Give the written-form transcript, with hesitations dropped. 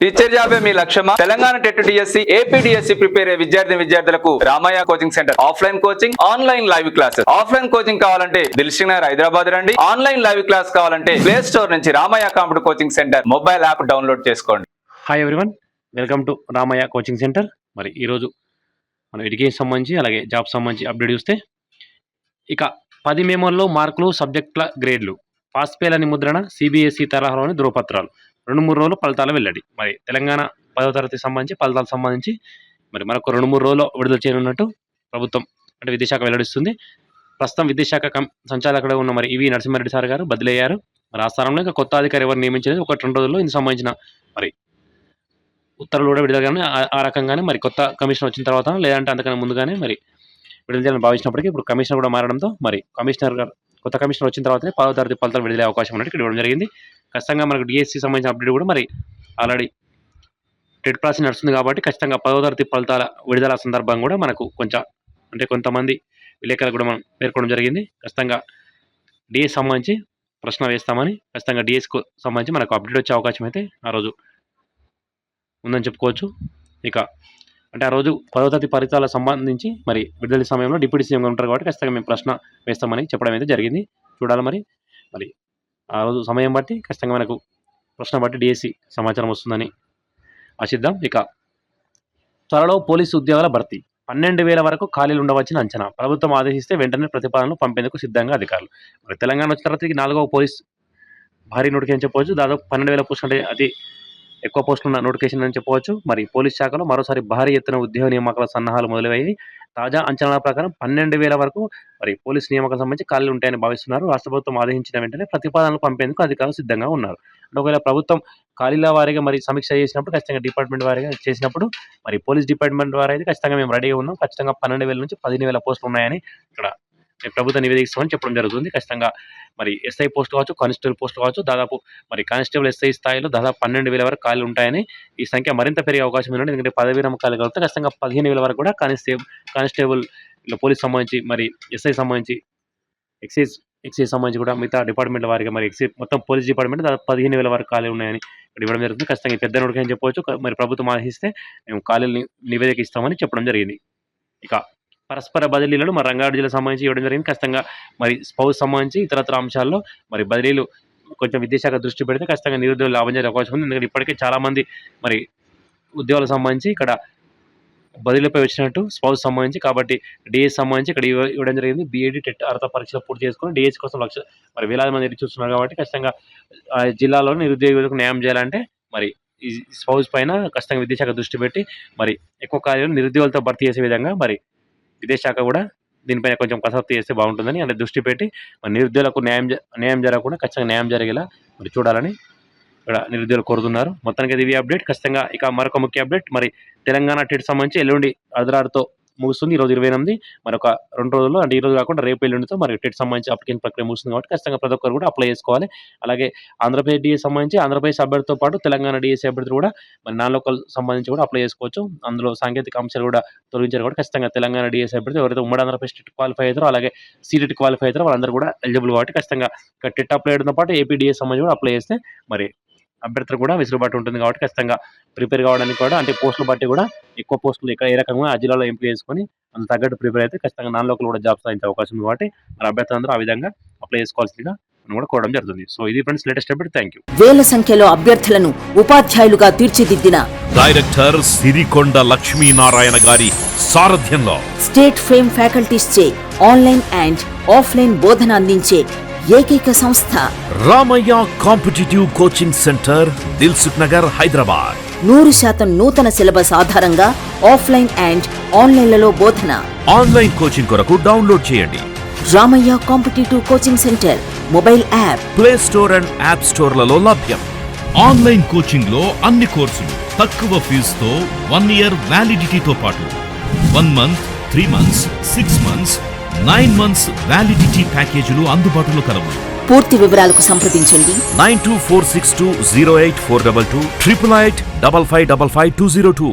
Teacher జాబే మీ లక్ష్యమా? Telangana TET DSC, AP DSC prepare అయ్యే విద్యార్థులకు Ramaiah coaching centre offline coaching, online live classes. Offline coaching కావాలంటే దిల్సుఖ్ నగర్ హైదరాబాద్ రండి. ఆన్లైన్ లైవ్ క్లాస్ కావాలంటే ప్లే స్టోర్ నుంచి Ramaiah computer coaching centre mobile app download చేసుకోండి. Hi everyone, welcome to Ramaiah coaching centre. మరి ఈరోజు మనం ఎడ్యుకేషన్ సంబంధించి అలాగే జాబ్ సంబంధించి అప్డేట్ చూస్తే, ఇక 10 మెమోల్లో మార్కులు, సబ్జెక్టుల గ్రేడ్లు, పాస్ ఫెయిల్ అని ముద్రణ, సిబిఎస్ఈ తరహాలోని ధృవపత్రాలు, 2-3 రోజులు ఫలితాలు వెల్లడి. మరి తెలంగాణ 10వ తరగతికి సంబంధించి ఫలితాలకు సంబంధించి మరి మరొక 2-3 రోజుల్లో విడుదల చేయనున్నట్టు ప్రభుత్వం అంటే విద్యాశాఖ వెల్లడిస్తుంది. ప్రస్తుతం విద్యాశాఖ సంచాలకుడు ఉన్న మరి ఇవి నరసింహారెడ్డి సార్ గారు బదిలీ అయ్యారు. మరి ఆ స్థానంలో ఇంకా కొత్త అధికారి ఎవరు నియమించలేదు. 1-2 రోజుల్లో ఇందుకు సంబంధించిన మరి ఉత్తర్వులు కూడా విడుదల కానీ ఆ రకంగానే మరి కొత్త కమిషన్ వచ్చిన తర్వాత లేదంటే అంతకన్నా ముందుగానే మరి విడుదల చేయాలని భావించినప్పటికీ ఇప్పుడు కమిషనర్ కూడా మారడంతో మరి కమిషనర్ గారు కొత్త కమిషనర్ వచ్చిన తర్వాతనే 10వ తరగతి ఫలితాలు విడుదలయ్యే అవకాశం ఉన్నట్టు ఇక్కడ ఇవ్వడం జరిగింది. ఖచ్చితంగా మనకు డిఎస్సి సంబంధించిన అప్డేట్ కూడా మరి ఆల్రెడీ టెట్ ప్రాసెస్ నడుస్తుంది కాబట్టి ఖచ్చితంగా 10వ తరగతి ఫలితాల విడుదల సందర్భంగా కూడా మనకు కొంతమంది విలేకరులు కూడా మనం పేర్కొనడం జరిగింది. ఖచ్చితంగా డిఎస్ సంబంధించి ప్రశ్న వేస్తామని, ఖచ్చితంగా డిఎస్కు సంబంధించి మనకు అప్డేట్ వచ్చే అవకాశం అయితే ఆ రోజు ఉందని చెప్పుకోవచ్చు. ఇక అంటే ఆ రోజు 10వ తరగతి ఫలితాలకు సంబంధించి మరి విడుదల సమయంలో డిప్యూటీ సీఎంగా ఉంటారు కాబట్టి ఖచ్చితంగా మేము ప్రశ్న వేస్తామని చెప్పడం అయితే జరిగింది. చూడాలి మరి ఆ రోజు సమయం బట్టి ఖచ్చితంగా మనకు ప్రశ్న బట్టి డిఎస్సి సమాచారం వస్తుందని ఆశిద్దాం. ఇక త్వరలో పోలీసు ఉద్యోగాల భర్తీ, 12,000 వరకు ఖాళీలు ఉండవచ్చని అంచనా, ప్రభుత్వం ఆదేశిస్తే వెంటనే ప్రతిపాదనలు పంపేందుకు సిద్ధంగా అధికారులు. మరి తెలంగాణ వచ్చిన తర్వాత 4వ పోలీస్ భారీ నోటిఫికేషన్ చెప్పవచ్చు. దాదాపు 12,000 పోస్టులు అంటే అతి ఎక్కువ పోస్టులు ఉన్న నోటిఫికేషన్ అని చెప్పవచ్చు. మరి పోలీస్ శాఖలో మరోసారి భారీ ఎత్తున ఉద్యోగ నియామకాల సన్నాహాలు మొదలయ్యాయి. తాజా అంచనాల ప్రకారం 12,000 వరకు మరి పోలీస్ నియామకాలకు సంబంధించి ఖాళీలు ఉంటాయని భావిస్తున్నారు. రాష్ట్ర ప్రభుత్వం ఆదేశించిన వెంటనే ప్రతిపాదనలు పంపేందుకు అధికారులు సిద్ధంగా ఉన్నారు. అంటే ఒకవేళ ప్రభుత్వం ఖాళీల వారీగా మరి సమీక్ష చేసినప్పుడు, ఖచ్చితంగా డిపార్ట్మెంట్ వారీగా చేసినప్పుడు మరి పోలీస్ డిపార్ట్మెంట్ వారు అయితే ఖచ్చితంగా మేము రెడీగా ఉన్నాం, ఖచ్చితంగా 12,000 నుంచి 15,000 పోస్టులు ఉన్నాయని ఇక్కడ ప్రభుత్వం నివేదిస్తామని చెప్పడం జరుగుతుంది. ఖచ్చితంగా మరి ఎస్ఐ పోస్ట్ కావచ్చు, కానిస్టేబుల్ పోస్ట్ కావచ్చు, దాదాపు మరి కానిస్టేబుల్ ఎస్ఐ స్థాయిలో దాదాపు 12,000 వరకు ఖాళీలు ఉంటాయని, ఈ సంఖ్య మరింత పెరిగే అవకాశం ఉంది. ఎందుకంటే 10,000 ఖాళీ కలిగితే ఖచ్చితంగా 15,000 వరకు కూడా కానిస్టేబుల్ పోలీస్ సంబంధించి మరి ఎస్ఐ సంబంధించి ఎక్సైజ్ సంబంధించి కూడా మిగతా డిపార్ట్మెంట్ల వారిగా మరి మొత్తం పోలీస్ డిపార్ట్మెంట్ దాదాపు 15,000 వరకు ఖాళీ ఉన్నాయని ఇక్కడ ఇవ్వడం జరుగుతుంది. ఖచ్చితంగా పెద్ద నోటిఫికేషన్ చెప్పవచ్చు. మరి ప్రభుత్వం ఆదేశిస్తే మేము ఖాళీలు నివేదిక ఇస్తామని చెప్పడం జరిగింది. ఇక పరస్పర బదిలీలను మరి రంగారెడ్డి జిల్లా సంబంధించి ఇవ్వడం జరిగింది. ఖచ్చితంగా మరి స్పౌస్ సంబంధించి ఇతరత్ర అంశాల్లో మరి బదిలీలు కొంచెం విద్యాశాఖ దృష్టి పెడితే ఖచ్చితంగా నిరుద్యోగులు లాభం జరిగే అవకాశం ఉంది. ఎందుకంటే ఇప్పటికే చాలామంది మరి ఉద్యోగాలకు సంబంధించి ఇక్కడ బదిలీపై వచ్చినట్టు స్పౌస్ సంబంధించి, కాబట్టి డిఎస్ సంబంధించి ఇక్కడ ఇవ్వడం జరిగింది. బీఈడీ టెట్ అర్హత పరీక్షలు పూర్తి చేసుకుని డిఎస్ కోసం మరి వేలాది మంది ఎదురు చూస్తున్నారు. కాబట్టి ఖచ్చితంగా జిల్లాలో నిరుద్యోగులకు న్యాయం చేయాలంటే మరి ఈ స్పౌస్ పైన ఖచ్చితంగా విద్యాశాఖ దృష్టి పెట్టి మరి ఎక్కువ కార్యాలు నిరుద్యోగులతో భర్తీ చేసే విధంగా మరి విద్యాశాఖ కూడా దీనిపైన కొంచెం కసరత్తు చేస్తే బాగుంటుందని అంటే దృష్టి పెట్టి మరి నిరుద్యోగులకు న్యాయం జరగకుండా ఖచ్చితంగా న్యాయం జరిగేలా మరి చూడాలని ఇక్కడ నిరుద్యోగులు కోరుతున్నారు. మొత్తానికి ఇది అప్డేట్. ఖచ్చితంగా ఇక మరొక ముఖ్య అప్డేట్, మరి తెలంగాణ టెట్ సంబంధించి ఎల్లుండి అర్ధరారుతో ముగుస్తుంది. ఈరోజు 28, మరొక 2 రోజుల్లో అంటే ఈ రోజు కాకుండా రేపు ఎల్లుండితో మరి టెట్ సంబంధించి అప్లికేషన్ ప్రక్రియ ముగుస్తుంది. కాబట్టి ఖచ్చితంగా ప్రతి ఒక్కరు కూడా అప్లై చేసుకోవాలి. అలాగే ఆంధ్రప్రదేశ్ డిఎస్ సంబంధించి ఆంధ్రప్రదేశ్ అభ్యర్థితో పాటు తెలంగాణ డిఎస్సీ అభ్యర్థులు కూడా మరి నాన్ లోకల్ సంబంధించి కూడా అప్లై చేసుకోవచ్చు. అందులో సాంకేతిక అంశాలు కూడా తొలగించారు. కాబట్టి ఖచ్చితంగా తెలంగాణ డిఎస్సీ అభ్యర్థి ఎవరైతే ఉమ్మడి ఆంధ్రప్రదేశ్ టెట్ క్వాలిఫై అవుతారో అలాగే సీటెట్ క్వాలిఫై అవుతారో వాళ్ళందరూ కూడా ఎలిజిబుల్. కాబట్టి ఖచ్చితంగా ఇక్కడ టెట్ అప్లై చేయడంతో పాటు ఏపీ డిఎస్ సంబంధించి కూడా అప్లై చేస్తే మరి అభ్యర్థులు కూడా వెసులుబాటు ఉంటుంది. కాబట్టి ఖచ్చితంగా ప్రిపేర్ కావడానికి కూడా అంటే పోస్టులు బట్టి కూడా ఎక్కువ పోస్టులు ఇక్కడ ఏ రకంగా ఆ జిల్లాలో ఎంపిక చేసుకొని అంత తగ్గట్టు ప్రిపేర్ అయితే ఖచ్చితంగా నాన్ లోకల్ కూడా జాబ్ సాధించే అవకాశం ఉంది. కాబట్టి మరి అభ్యర్థులందరూ ఆ విధంగా అప్లై చేసుకోవాల్సిందిగా మనం కూడా కోరడం జరుగుతుంది. సో ఇది friends latest update. Thank you. వేల సంఖ్యలో అభ్యర్థులను ఉపాధ్యాయులుగా తీర్చిదిద్దిన డైరెక్టర్ సిరికొండ లక్ష్మీనారాయణ గారి సారథ్యంలో స్టేట్ ఫేమ్ ఫ్యాకల్టీస్ చే ఆన్లైన్ అండ్ ఆఫ్లైన్ బోధన అందించే ఏకైక సంస్థ Ramaiah competitive coaching centre, Dilsukh Nagar, Hyderabad. 100% నూతన సిలబస్ ఆధారంగా ఆఫ్లైన్ అండ్ ఆన్లైన్లలో బోధన. ఆన్లైన్ కోచింగ్ కొరకు డౌన్లోడ్ చేయండి Ramaiah competitive coaching centre mobile app, play store and app స్టోర్లలో లభ్యం. ఆన్లైన్ కోచింగ్ లో అన్ని కోర్సులు తక్కువ ఫీజుతో 1 year వ్యాలిడిటీతో పాటు 1 month, 3 months, 6 months, 9 months validity ప్యాకేజీలు అందుబాటులో కలవు. పూర్తి వివరాలకు సంప్రదించండి 9246208422 88855555202.